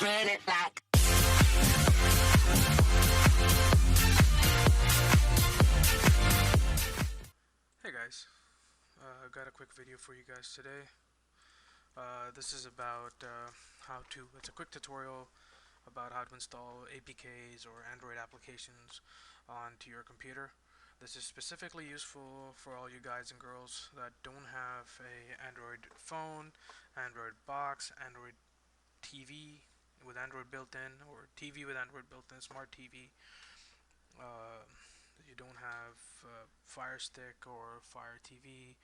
Run it back. Hey guys, got a quick video for you guys today. This is about it's a quick tutorial about how to install APKs or Android applications onto your computer. This is specifically useful for all you guys and girls that don't have a Android phone, Android box, Android TV with Android built-in, or TV with Android built-in, smart TV. Uh, you don't have Fire Stick or Fire TV,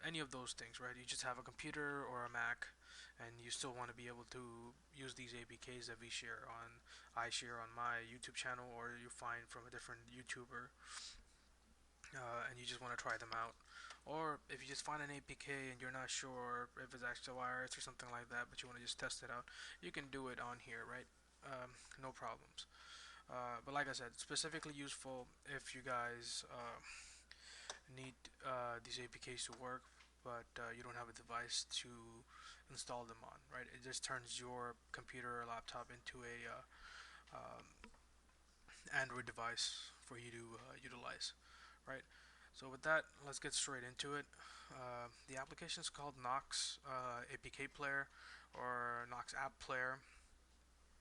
any of those things, right? You just have a computer or a Mac, and you still want to be able to use these APKs that I share on my YouTube channel, or you find from a different YouTuber, and you just want to try them out. Or if you just find an APK and you're not sure if it's actually wireless or something like that, but you want to just test it out, you can do it on here, right? No problems. But like I said, specifically useful if you guys need these APKs to work, but you don't have a device to install them on, right? It just turns your computer or laptop into a Android device for you to utilize, right? So with that, let's get straight into it. The application is called Nox APK Player or Nox App Player.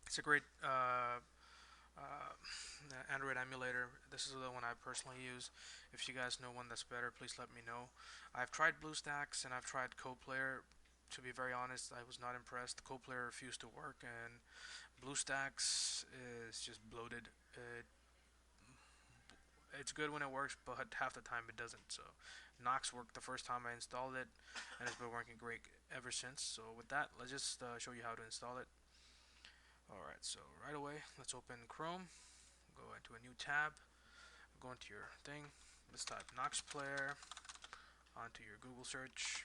It's a great uh, Android emulator. This is the one I personally use. If you guys know one that's better, please let me know. I've tried BlueStacks and I've tried CoPlayer. To be very honest, I was not impressed. CoPlayer refused to work, and BlueStacks is just bloated. It's good when it works, but half the time it doesn't. So Nox worked the first time I installed it, and it's been working great ever since. So with that, let's just show you how to install it. Alright, so right away, let's open Chrome, go into a new tab, go into your thing, let's type Nox Player onto your Google search,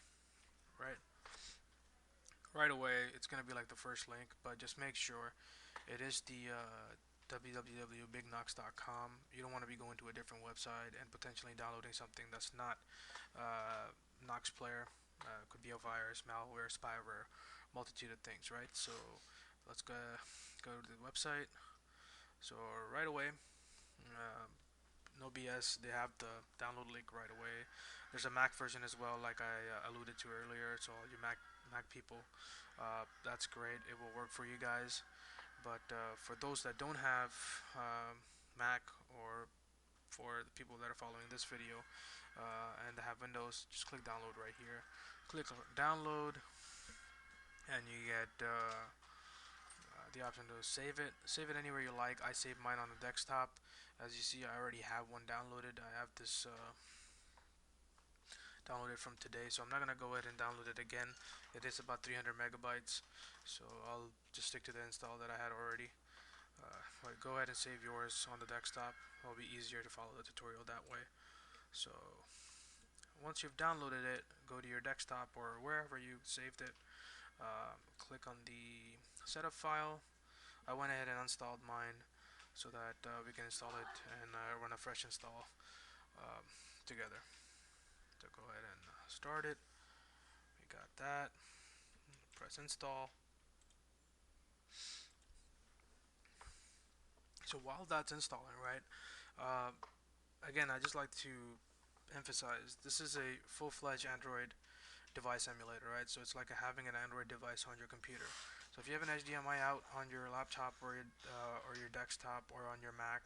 right? Right away, it's going to be like the first link, but just make sure it is the www.bignox.com. You don't want to be going to a different website and potentially downloading something that's not Nox Player. Could be a virus, malware, spyware, multitude of things, right? So let's go to the website. So right away, uh, no BS, they have the download link right away. There's a Mac version as well, like I alluded to earlier. So all you Mac people, that's great. It will work for you guys. But for those that don't have Mac, or for the people that are following this video and that have Windows, just click download right here. Click download, and you get the option to save it. Save it anywhere you like. I save mine on the desktop. As you see, I already have one downloaded. I have this downloaded from today, so I'm not gonna go ahead and download it again. It is about 300 megabytes, so I'll just stick to the install that I had already. But go ahead and save yours on the desktop. It'll be easier to follow the tutorial that way. So once you've downloaded it, go to your desktop or wherever you saved it. Click on the setup file. I went ahead and installed mine so that we can install it and run a fresh install together. So go ahead and start it. We got that. Press install. So while that's installing, right? Uh, Again, I just like to emphasize this is a full-fledged Android device emulator, right? So it's like having an Android device on your computer. So if you have an HDMI out on your laptop or your desktop or on your Mac,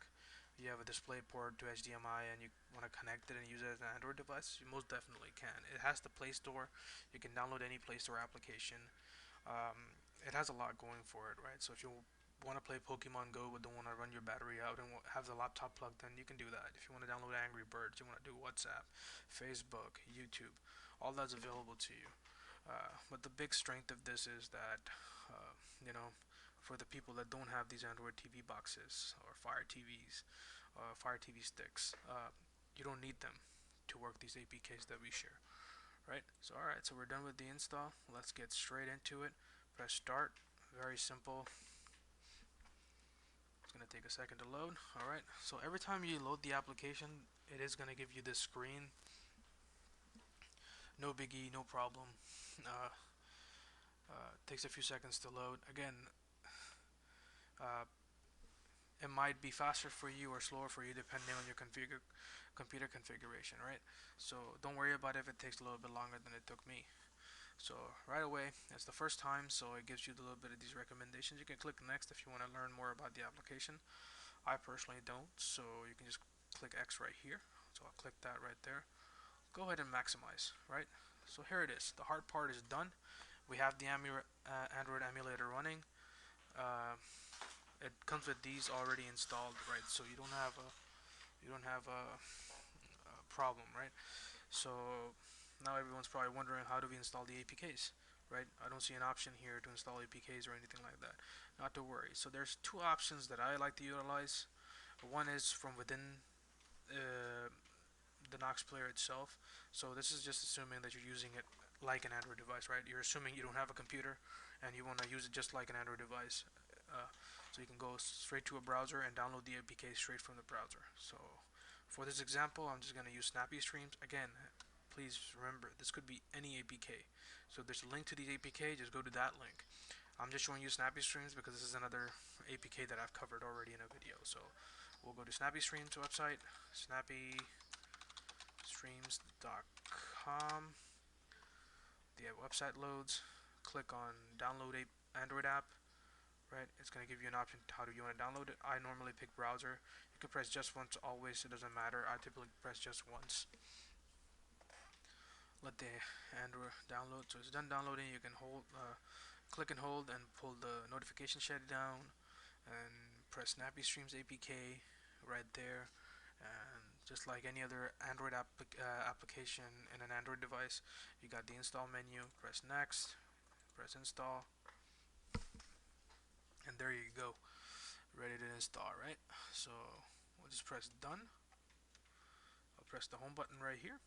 you have a display port to HDMI and you want to connect it and use it as an Android device, you most definitely can. It has the Play Store. You can download any Play Store application. It has a lot going for it, right? So if you want to play Pokemon Go but don't want to run your battery out and have the laptop plugged in, you can do that. If you want to download Angry Birds, you want to do WhatsApp, Facebook, YouTube, all that's available to you. But the big strength of this is that, uh, you know, for the people that don't have these Android TV boxes or Fire TVs, Fire TV sticks, you don't need them to work these APKs that we share, right? So alright, so we're done with the install. Let's get straight into it. Press start. Very simple. It's gonna take a second to load. Alright, so every time you load the application, it is gonna give you this screen. No biggie, no problem. Takes a few seconds to load. Again, Uh, it might be faster for you or slower for you depending on your computer configuration, right? So don't worry about if it takes a little bit longer than it took me. So right away, it's the first time, so it gives you a little bit of these recommendations. You can click next if you want to learn more about the application. I personally don't, so you can just click X right here. So I'll click that right there. Go ahead and maximize, right? So here it is. The hard part is done. We have the Android emulator running. Uh, it comes with these already installed, right? So you don't have a problem, right? So now everyone's probably wondering, how do we install the APKs, right? I don't see an option here to install APKs or anything like that. Not to worry. So there's two options that I like to utilize. One is from within uh, the Nox player itself. So this is just assuming that you're using it like an Android device, right? You're assuming you don't have a computer and you want to use it just like an Android device. So you can go straight to a browser and download the APK straight from the browser. So for this example, I'm just going to use Snappy Streams. Again, please remember, this could be any APK. So if there's a link to the APK, just go to that link. I'm just showing you Snappy Streams because this is another APK that I've covered already in a video. So we'll go to Snappy Streams website, snappystreams.com. The website loads. Click on download a Android app. Right, it's going to give you an option how do you want to download it. I normally pick browser. You can press just once, always, it doesn't matter. I typically press just once. Let the Android download. So it's done downloading. You can click and hold and pull the notification shed down and press Snappy Streams APK right there. And just like any other Android application in an Android device, you got the install menu. Press next, press install, and there you go, ready to install, right? So we'll just press done. I'll press the home button right here,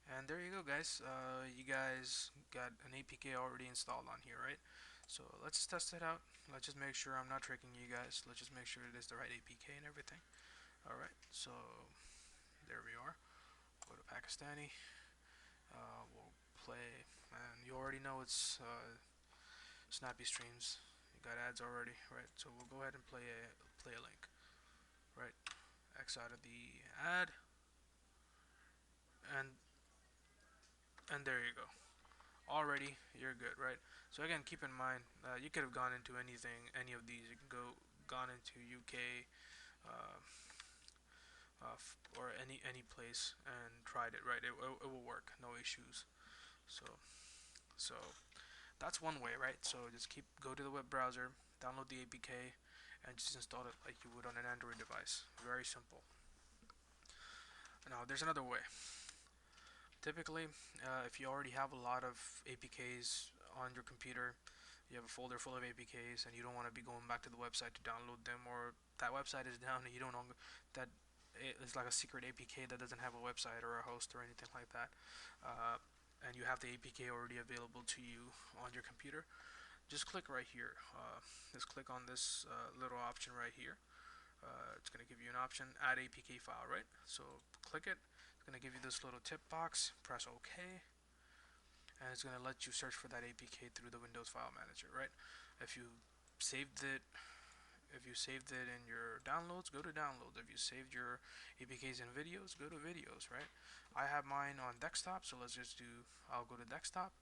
and there you go, guys. You guys got an APK already installed on here, right? So let's test it out. Let's just make sure I'm not tricking you guys. Let's just make sure it is the right APK and everything. Alright, so there we are. Go to Pakistani. We'll play, and you already know it's Snappy Streams. You got ads already, right? So we'll go ahead and play a link, right? X out of the ad, and there you go. Already you're good, right? So again, keep in mind, you could have gone into any of these. You can gone into UK, uh, or any place and tried it, right? It will work, no issues. So so that's one way, right? So just go to the web browser, download the APK, and just install it like you would on an Android device. Very simple. Now there's another way. Typically, if you already have a lot of APKs on your computer, you have a folder full of APKs, and you don't want to be going back to the website to download them, or that website is down and you don't know that it's like a secret APK that doesn't have a website or a host or anything like that, uh, and you have the APK already available to you on your computer, just click right here. Just click on this little option right here. It's going to give you an option, add APK file, right? So click it. It's going to give you this little tip box. Press OK, and it's going to let you search for that APK through the Windows File Manager, right? If you saved it, in your downloads, go to downloads. If you saved your APKs in videos, go to videos, right? I have mine on desktop, so I'll go to desktop.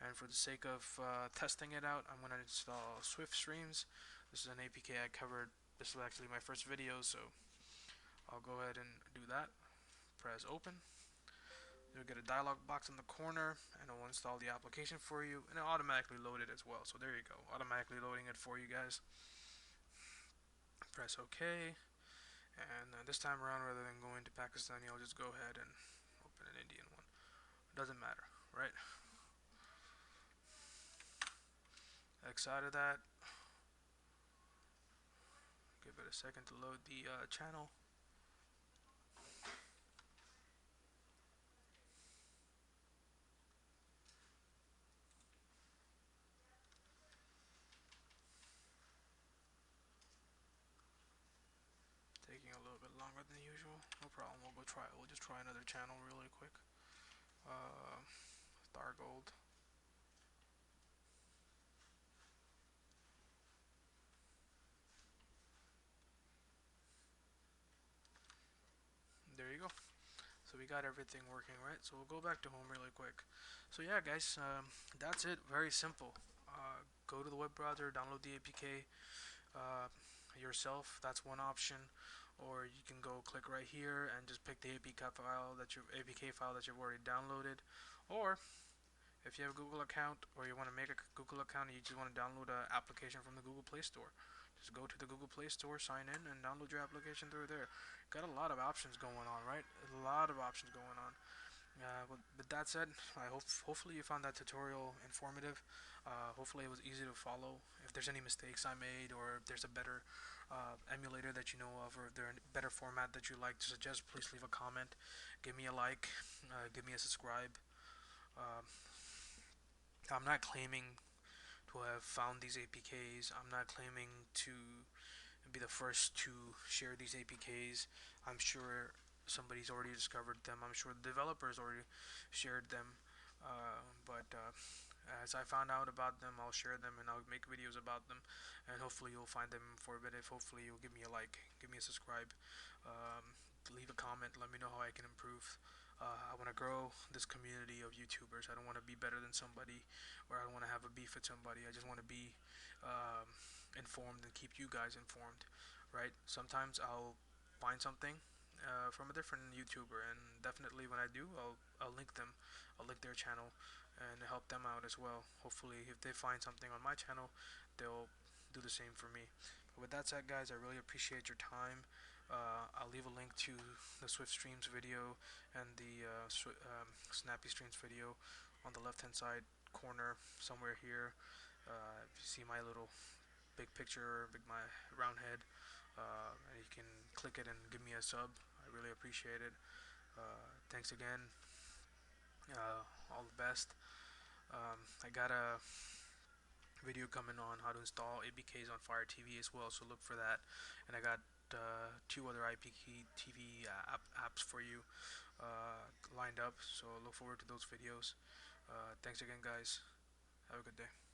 And for the sake of testing it out, I'm going to install Swift Streams. This is an APK I covered. This is actually my first video, so I'll go ahead and do that. Press open. You'll get a dialog box in the corner, and it will install the application for you, and it'll automatically load it as well. So there you go, automatically loading it for you guys. Press OK, and this time around, rather than going to Pakistani, I'll just go ahead and open an Indian one. It doesn't matter, right? X out of that. Give it a second to load the channel. Taking a little bit longer than usual. No problem. We'll just try another channel really quick. Star Gold. So we got everything working, right? So we'll go back to home really quick. So yeah, guys, that's it. Very simple. Go to the web browser, download the APK uh, yourself. That's one option. Or you can go click right here and just pick the APK file that you've already downloaded. Or if you have a Google account or you want to make a Google account and you just want to download an application from the Google Play Store, just go to the Google Play Store, sign in, and download your application through there. Got a lot of options going on, right? A lot of options going on. With that said, hopefully you found that tutorial informative. Hopefully it was easy to follow. If there's any mistakes I made, or if there's a better emulator that you know of, or if there's a better format that you like to suggest, please leave a comment. Give me a like. Give me a subscribe. Uh, I'm not claiming to have found these APKs. I'm not claiming to be the first to share these APKs. I'm sure somebody's already discovered them. I'm sure the developers already shared them. But as I found out about them, I'll share them and I'll make videos about them. And hopefully you'll find them informative. Hopefully you'll give me a like, give me a subscribe, um, leave a comment. Let me know how I can improve. I want to grow this community of YouTubers. I don't want to be better than somebody, or I don't want to have a beef with somebody. I just want to be um, informed and keep you guys informed, right? Sometimes I'll find something from a different YouTuber, and definitely when I do, I'll link them. I'll link their channel and help them out as well. Hopefully, if they find something on my channel, they'll do the same for me. But with that said, guys, I really appreciate your time. I'll leave a link to the Swift Streams video and the Snappy Streams video on the left hand side corner somewhere here. If you see my little big picture, my round head, and you can click it and give me a sub. I really appreciate it. Thanks again. All the best. I got a video coming on how to install APKs on Fire TV as well, so look for that. And I got two other IPK TV apps for you lined up, so look forward to those videos. Thanks again, guys. Have a good day.